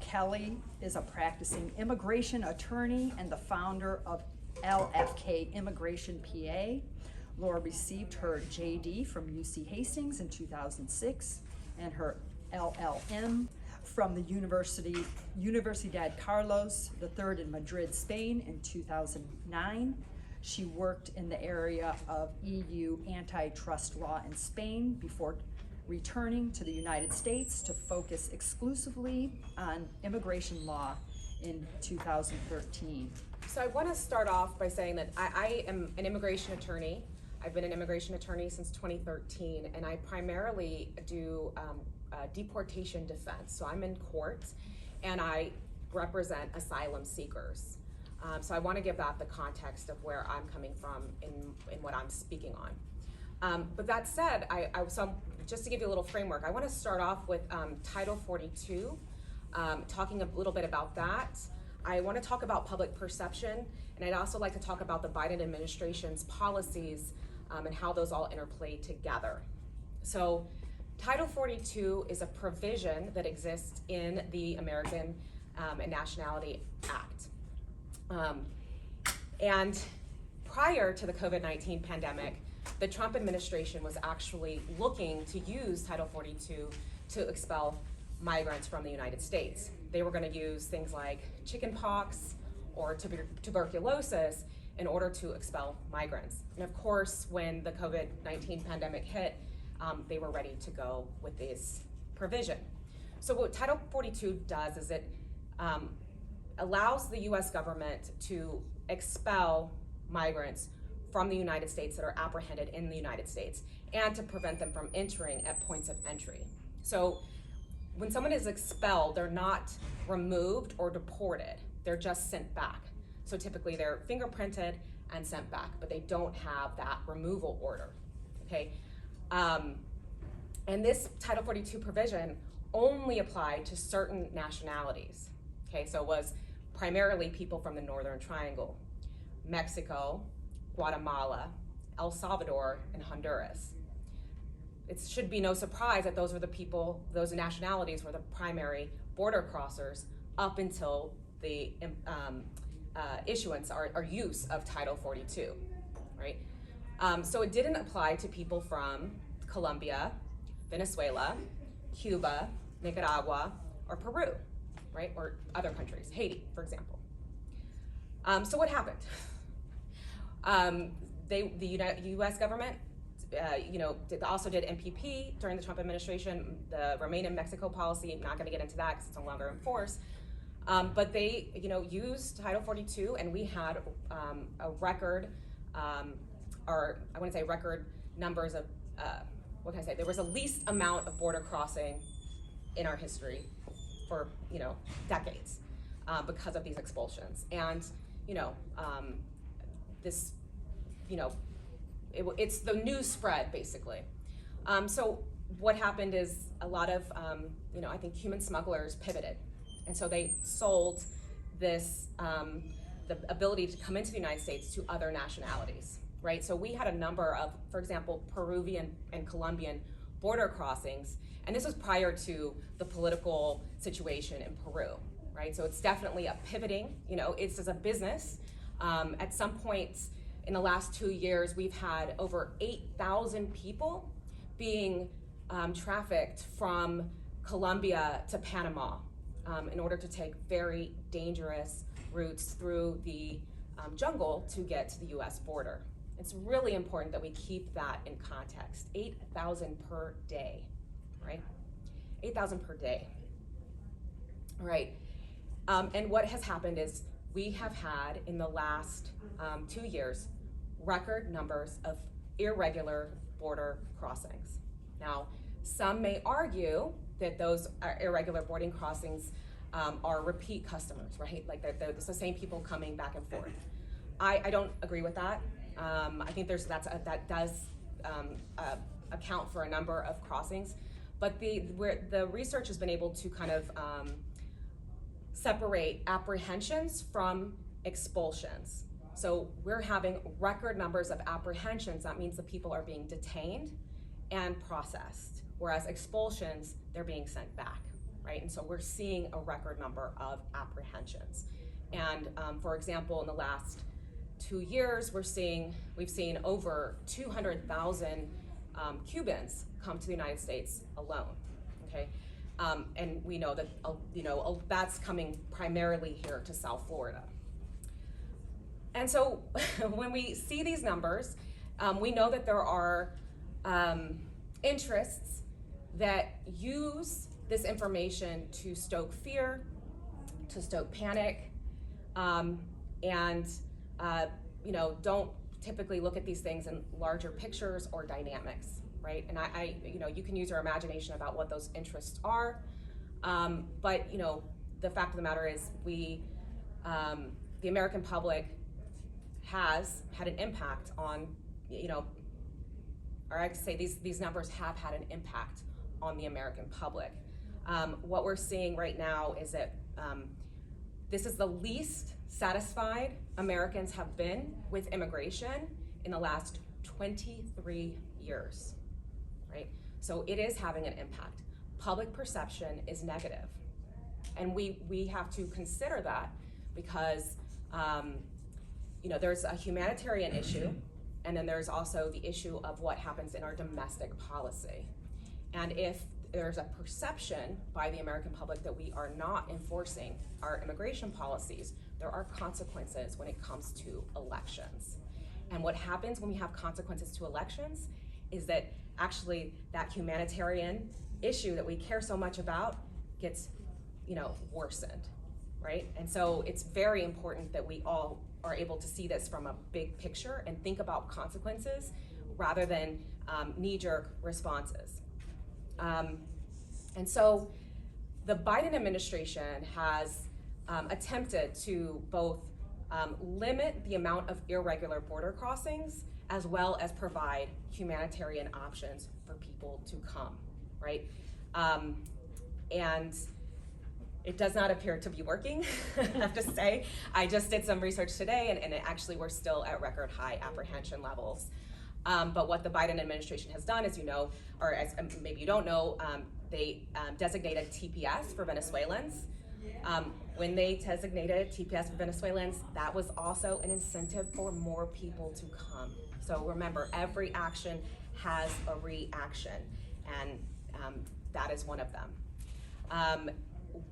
Kelly is a practicing immigration attorney and the founder of LFK Immigration PA. Laura received her JD from UC Hastings in 2006 and her LLM from the Universidad Carlos III in Madrid, Spain in 2009. She worked in the area of EU antitrust law in Spain before returning to the United States to focus exclusively on immigration law in 2013. So I want to start off by saying that I am an immigration attorney. I've been an immigration attorney since 2013, and I primarily do deportation defense. So I'm in court, and I represent asylum seekers. So I want to give that the context of where I'm coming from in what I'm speaking on. But that said, so just to give you a little framework, I want to start off with Title 42, talking a little bit about that. I want to talk about public perception, and I'd also like to talk about the Biden administration's policies and how those all interplay together. So Title 42 is a provision that exists in the American and Nationality Act. And prior to the COVID-19 pandemic, the Trump administration was actually looking to use Title 42 to expel migrants from the United States. They were going to use things like chickenpox or tuberculosis in order to expel migrants. And of course, when the COVID-19 pandemic hit, they were ready to go with this provision. So what Title 42 does is it allows the US government to expel migrants from the United States that are apprehended in the United States and to prevent them from entering at points of entry. So when someone is expelled, they're not removed or deported, they're just sent back. So typically they're fingerprinted and sent back, but they don't have that removal order, okay? And this Title 42 provision only applied to certain nationalities, okay? So it was primarily people from the Northern Triangle, Mexico, Guatemala, El Salvador, and Honduras. It should be no surprise that those were the people, those nationalities were the primary border crossers up until the issuance or use of Title 42, right? So it didn't apply to people from Colombia, Venezuela, Cuba, Nicaragua, or Peru, right? Or other countries, Haiti, for example. So what happened? The U.S. government, also did MPP during the Trump administration, the Remain in Mexico policy. I'm not going to get into that because it's no longer in force. But they, used Title 42, and we had a record, or I wouldn't say record numbers of, what can I say? There was the least amount of border crossing in our history for, decades because of these expulsions. And, this, it's the news spread, basically. So what happened is a lot of, I think human smugglers pivoted. And so they sold this, the ability to come into the United States to other nationalities, right? So we had a number of, for example, Peruvian and Colombian border crossings, and this was prior to the political situation in Peru, right? So it's definitely a pivoting, it's as a business. At some point in the last 2 years, we've had over 8,000 people being trafficked from Colombia to Panama in order to take very dangerous routes through the jungle to get to the US border. It's really important that we keep that in context. 8,000 per day, right? 8,000 per day, all right? And what has happened is we have had, in the last 2 years, record numbers of irregular border crossings. Now, some may argue that those irregular boarding crossings are repeat customers, right? Like they're the same people coming back and forth. I don't agree with that. I think that does account for a number of crossings, but the research has been able to kind of separate apprehensions from expulsions. So we're having record numbers of apprehensions. That means the people are being detained and processed, whereas expulsions, they're being sent back, right? And so we're seeing a record number of apprehensions. And for example, in the last 2 years, we've seen over 200,000 Cubans come to the United States alone, okay? And we know that, that's coming primarily here to South Florida. And so when we see these numbers, we know that there are interests that use this information to stoke fear, to stoke panic, and don't typically look at these things in larger pictures or dynamics, right? And you can use your imagination about what those interests are, but the fact of the matter is the American public has had an impact on, or I could say these numbers have had an impact on the American public. What we're seeing right now is that this is the least satisfied Americans have been with immigration in the last 23 years, right? So it is having an impact. Public perception is negative. And we have to consider that because there's a humanitarian issue, and then there's also the issue of what happens in our domestic policy. And if there's a perception by the American public that we are not enforcing our immigration policies, there are consequences when it comes to elections. And what happens when we have consequences to elections is that actually that humanitarian issue that we care so much about gets, worsened, right? And so it's very important that we all are able to see this from a big picture and think about consequences rather than knee-jerk responses. And so the Biden administration has attempted to both limit the amount of irregular border crossings as well as provide humanitarian options for people to come, right? And it does not appear to be working, I have to say. I just did some research today, and actually we're still at record high apprehension levels. But what the Biden administration has done, as you know, or as maybe you don't know, they designated TPS for Venezuelans. When they designated TPS for Venezuelans, that was also an incentive for more people to come. So remember, every action has a reaction, and that is one of them.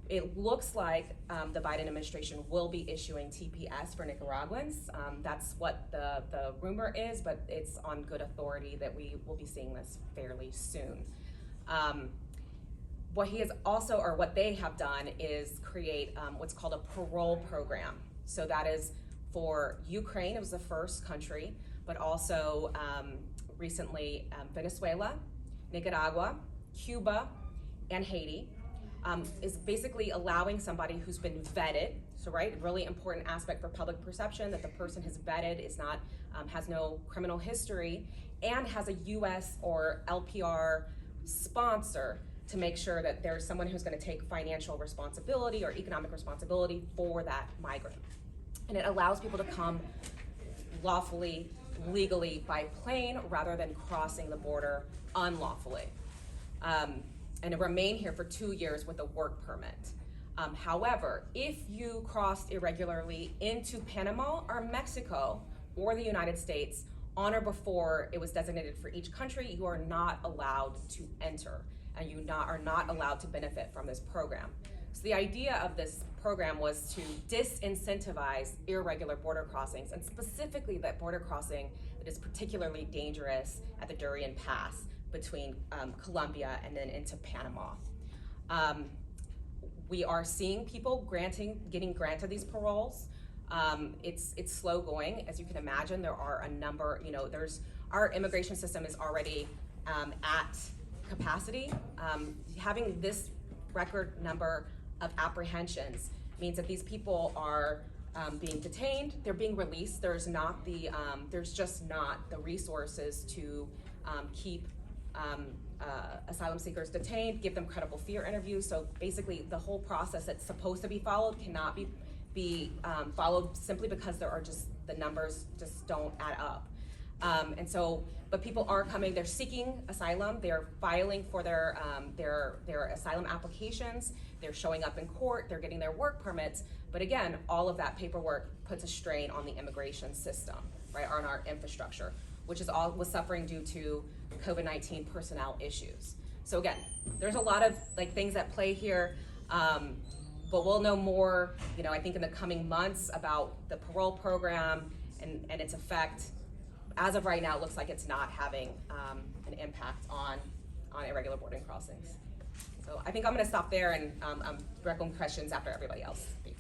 It looks like the Biden administration will be issuing TPS for Nicaraguans. That's what the rumor is, but it's on good authority that we will be seeing this fairly soon. What they have done is create what's called a parole program. So that is for Ukraine, it was the first country, but also recently Venezuela, Nicaragua, Cuba, and Haiti. Is basically allowing somebody who's been vetted, so right, really important aspect for public perception that the person has vetted, is not, has no criminal history, and has a US or LPR sponsor to make sure that there's someone who's gonna take financial responsibility or economic responsibility for that migrant. And it allows people to come lawfully, legally by plane rather than crossing the border unlawfully. And to remain here for 2 years with a work permit. However, if you crossed irregularly into Panama or Mexico or the United States on or before it was designated for each country, you are not allowed to enter, and you are not allowed to benefit from this program. So the idea of this program was to disincentivize irregular border crossings, and specifically that border crossing that is particularly dangerous at the Darien Pass between Colombia and then into Panama. We are seeing people getting granted these paroles. It's slow going, as you can imagine. There are a number, our immigration system is already at capacity. Having this record number of apprehensions means that these people are being detained, they're being released. There's just not the resources to keep asylum seekers detained, give them credible fear interviews. So basically the whole process that's supposed to be followed cannot be followed simply because the numbers just don't add up. But people are coming, they're seeking asylum, they're filing for their asylum applications, they're showing up in court, they're getting their work permits. But again, all of that paperwork puts a strain on the immigration system, right, on our infrastructure, which was suffering due to COVID-19 personnel issues. So again, there's a lot of things at play here, but we'll know more, I think in the coming months about the parole program and its effect. As of right now, it looks like it's not having an impact on irregular boarding crossings. So I think I'm gonna stop there and welcome questions after everybody else speaks.